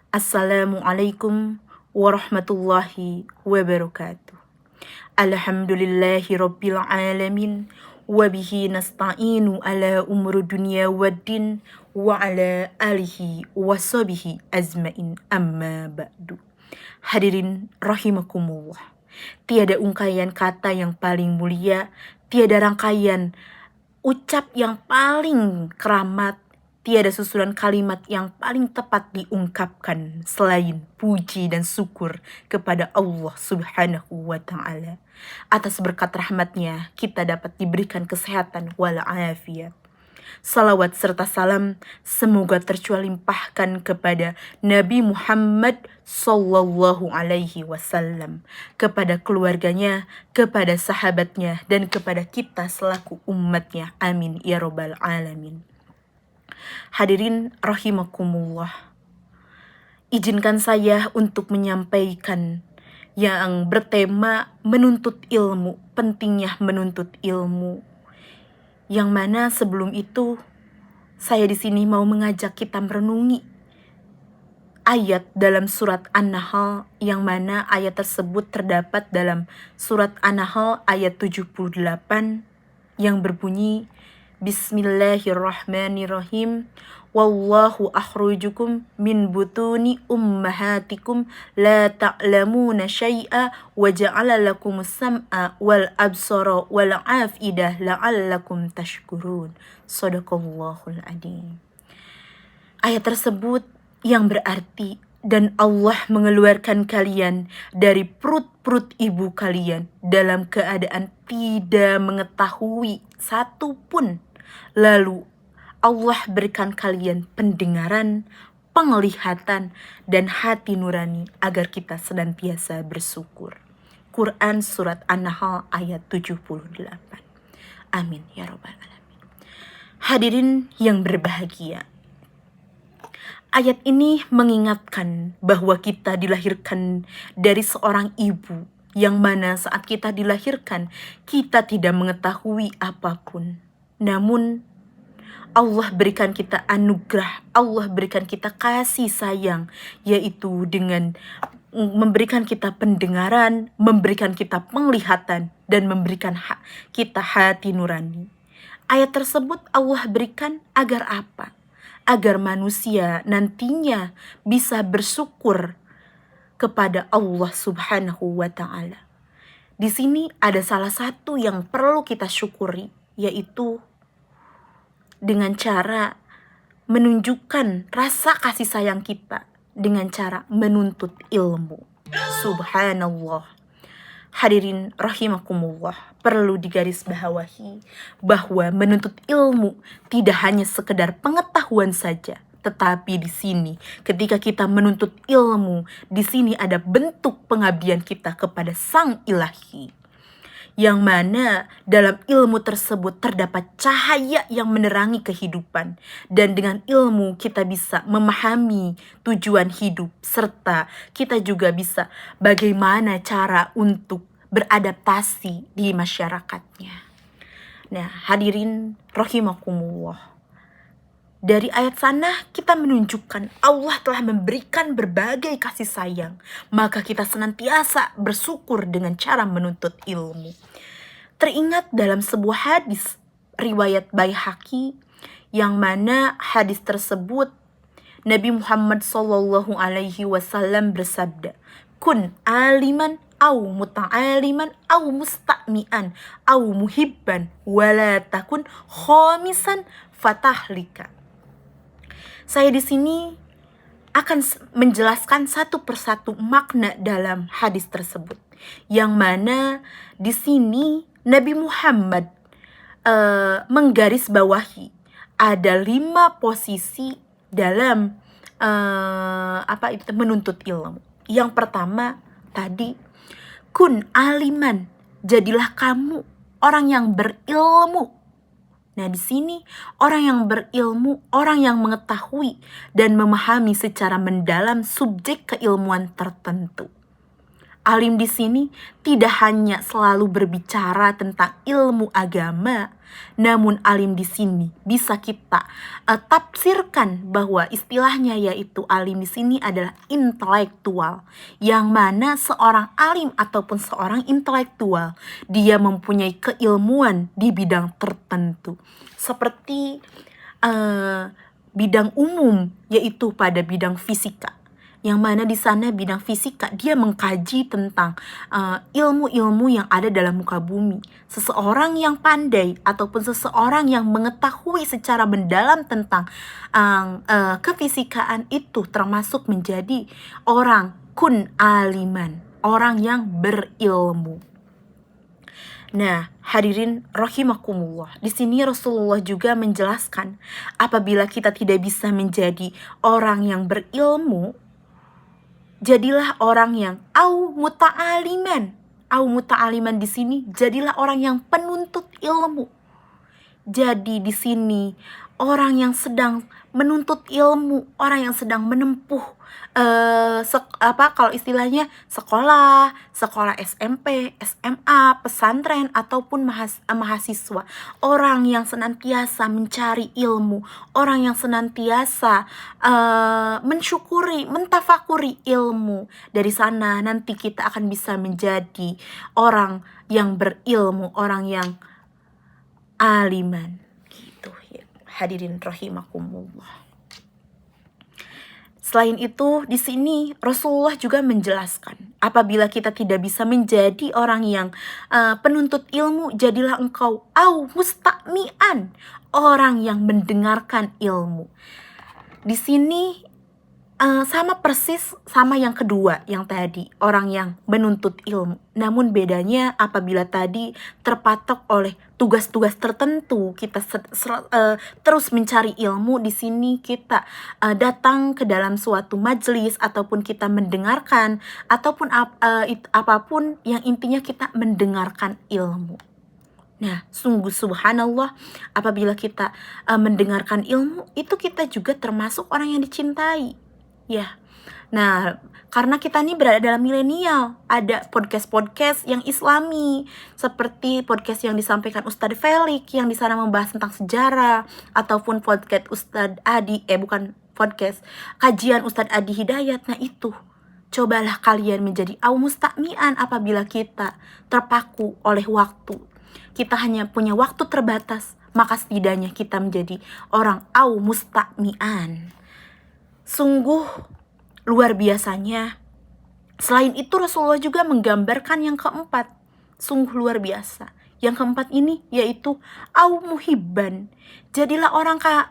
Assalamualaikum warahmatullahi wabarakatuh. Alhamdulillahi rabbil alamin. Wabihi nasta'inu ala umur dunia waddin. Wa ala alihi washabihi azmain amma ba'du. Hadirin rahimakumullah. Tiada ungkayan kata yang paling mulia, tiada rangkaian ucap yang paling keramat, tiada susunan kalimat yang paling tepat diungkapkan selain puji dan syukur kepada Allah Subhanahu wa Ta'ala. Atas berkat rahmatnya kita dapat diberikan kesehatan walafiat. Salawat serta salam semoga tercurah limpahkan kepada Nabi Muhammad Sallallahu Alaihi Wasallam, kepada keluarganya, kepada sahabatnya, dan kepada kita selaku umatnya. Amin ya robbal alamin. Hadirin rahimakumullah, izinkan saya untuk menyampaikan yang bertema menuntut ilmu, pentingnya menuntut ilmu. Yang mana sebelum itu saya di sini mau mengajak kita merenungi ayat dalam surat An-Nahl, yang mana ayat tersebut terdapat dalam surat An-Nahl ayat 78 yang berbunyi Bismillahirrahmanirrahim. Wallahu akhrajakum min butuni ummahatikum la ta'lamuna syai'a wa ja'ala lakumus sam'a wal absara wal afidah la'allakum tashkurun. Shadaqallahul adzim. Ayat tersebut yang berarti, dan Allah mengeluarkan kalian dari perut-perut ibu kalian dalam keadaan tidak mengetahui satu pun. Lalu Allah berikan kalian pendengaran, penglihatan, dan hati nurani agar kita senantiasa bersyukur. Quran Surat An-Nahl ayat 78. Amin ya robbal alamin. Hadirin yang berbahagia, ayat ini mengingatkan bahwa kita dilahirkan dari seorang ibu, yang mana saat kita dilahirkan kita tidak mengetahui apapun. Namun Allah berikan kita anugerah, Allah berikan kita kasih sayang, yaitu dengan memberikan kita pendengaran, memberikan kita penglihatan, dan memberikan kita hati nurani. Ayat tersebut Allah berikan agar apa? Agar manusia nantinya bisa bersyukur kepada Allah Subhanahu wa Ta'ala. Di sini ada salah satu yang perlu kita syukuri, yaitu dengan cara menunjukkan rasa kasih sayang kita dengan cara menuntut ilmu. Subhanallah. Hadirin rahimakumullah, perlu digarisbawahi bahwa menuntut ilmu tidak hanya sekedar pengetahuan saja, tetapi di sini ketika kita menuntut ilmu, di sini ada bentuk pengabdian kita kepada Sang Ilahi, yang mana dalam ilmu tersebut terdapat cahaya yang menerangi kehidupan, dan dengan ilmu kita bisa memahami tujuan hidup, serta kita juga bisa bagaimana cara untuk beradaptasi di masyarakatnya. Nah, hadirin rahimakumullah, dari ayat sana kita menunjukkan Allah telah memberikan berbagai kasih sayang, maka kita senantiasa bersyukur dengan cara menuntut ilmu. Teringat dalam sebuah hadis riwayat Baihaqi, yang mana hadis tersebut Nabi Muhammad Sallallahu Alaihi Wasallam bersabda, kun aliman au muta'aliman au musta'mian au muhibban wala takun khomisan fatahlika. Saya di sini akan menjelaskan satu persatu makna dalam hadis tersebut, yang mana di sini Nabi Muhammad menggarisbawahi ada 5 posisi dalam menuntut ilmu. Yang pertama tadi, kun aliman, jadilah kamu orang yang berilmu. Nah, di sini orang yang berilmu, orang yang mengetahui dan memahami secara mendalam subjek keilmuan tertentu. Alim di sini tidak hanya selalu berbicara tentang ilmu agama, namun alim di sini bisa kita tafsirkan bahwa istilahnya yaitu alim di sini adalah intelektual, yang mana seorang alim ataupun seorang intelektual dia mempunyai keilmuan di bidang tertentu, seperti bidang umum yaitu pada bidang fisika, yang mana di sana bidang fisika dia mengkaji tentang ilmu-ilmu yang ada dalam muka bumi. Seseorang yang pandai ataupun seseorang yang mengetahui secara mendalam tentang kefisikaan itu termasuk menjadi orang kun aliman, orang yang berilmu. Nah, hadirin rahimakumullah. Di sini Rasulullah juga menjelaskan apabila kita tidak bisa menjadi orang yang berilmu, jadilah orang yang muta'aliman. Muta'aliman di sini jadilah orang yang penuntut ilmu. Jadi di sini orang yang sedang menuntut ilmu, orang yang sedang menempuh kalau istilahnya sekolah SMP, SMA, pesantren ataupun mahasiswa, orang yang senantiasa mencari ilmu, orang yang senantiasa mensyukuri, mentafakuri ilmu. Dari sana nanti kita akan bisa menjadi orang yang berilmu, orang yang aliman gitu ya. Hadirin rahimakumullah. Selain itu, di sini Rasulullah juga menjelaskan, apabila kita tidak bisa menjadi orang yang penuntut ilmu, jadilah engkau mustami'an, orang yang mendengarkan ilmu. Di sini sama persis sama yang kedua yang tadi, orang yang menuntut ilmu. Namun bedanya apabila tadi terpatok oleh tugas-tugas tertentu, kita terus mencari ilmu. Di sini kita datang ke dalam suatu majelis ataupun kita mendengarkan ataupun apapun yang intinya kita mendengarkan ilmu. Nah, sungguh subhanallah, apabila kita mendengarkan ilmu, itu kita juga termasuk orang yang dicintai. Ya, nah karena kita ini berada dalam milenial, ada podcast-podcast yang islami, seperti podcast yang disampaikan Ustadz Felix yang di sana membahas tentang sejarah, ataupun podcast Ustadz Adi, podcast kajian Ustadz Adi Hidayat. Nah itu, cobalah kalian menjadi mustami'an apabila kita terpaku oleh waktu. Kita hanya punya waktu terbatas, maka setidaknya kita menjadi orang mustami'an. Sungguh luar biasanya. Selain itu Rasulullah juga menggambarkan yang keempat, sungguh luar biasa. Yang keempat ini yaitu muhibban. Jadilah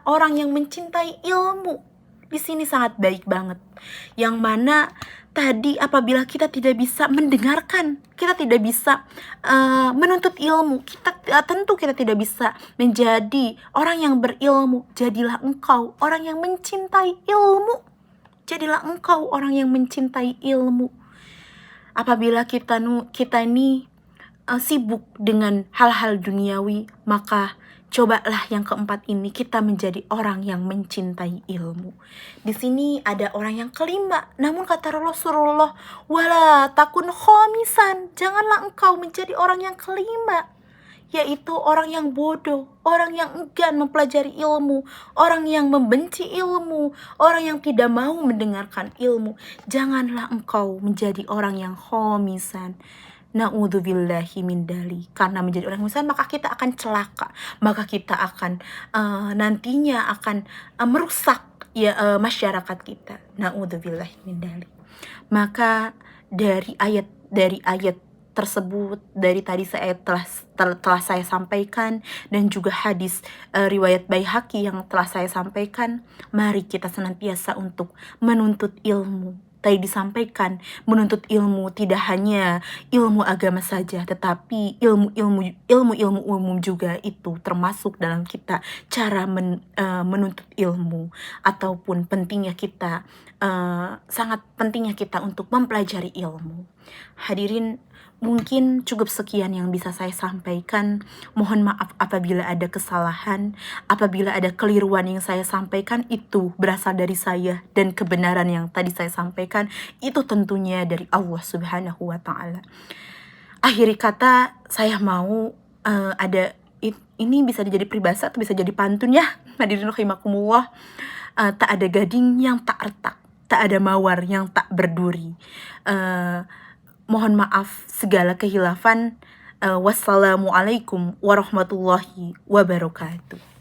orang yang mencintai ilmu. Di sini sangat baik banget. Yang mana tadi apabila kita tidak bisa mendengarkan, kita tidak bisa menuntut ilmu, tentu kita tidak bisa menjadi orang yang berilmu. Jadilah engkau orang yang mencintai ilmu. Jadilah engkau orang yang mencintai ilmu. Apabila kita ini sibuk dengan hal-hal duniawi, maka cobalah yang keempat ini, kita menjadi orang yang mencintai ilmu. Di sini ada orang yang kelima, namun kata Rasulullah, wala takun khomisan, janganlah engkau menjadi orang yang kelima, yaitu orang yang bodoh, orang yang enggan mempelajari ilmu, orang yang membenci ilmu, orang yang tidak mau mendengarkan ilmu. Janganlah engkau menjadi orang yang khomisan. Na'udzubillahi min dalik. Karena menjadi orang khomisan maka kita akan celaka, maka kita akan nantinya akan merusak masyarakat kita. Na'udzubillahi min dalik. Maka dari ayat tersebut, dari tadi saya telah saya sampaikan, dan juga hadis riwayat Baihaqi yang telah saya sampaikan, mari kita senantiasa untuk menuntut ilmu. Tadi disampaikan, menuntut ilmu tidak hanya ilmu agama saja, tetapi ilmu umum juga itu termasuk dalam kita cara menuntut ilmu, ataupun pentingnya kita sangat pentingnya kita untuk mempelajari ilmu. Hadirin, Mungkin cukup sekian yang bisa saya sampaikan. Mohon maaf apabila ada kesalahan, apabila ada keliruan yang saya sampaikan itu berasal dari saya, dan kebenaran yang tadi saya sampaikan itu tentunya dari Allah Subhanahu wa Ta'ala. Akhiri kata, saya mau ini bisa jadi peribahasa atau bisa jadi pantun ya. Hadirin rahimakumullah. Tak ada gading yang tak retak, tak ada mawar yang tak berduri. Mohon maaf segala kehilafan. Wassalamualaikum warahmatullahi wabarakatuh.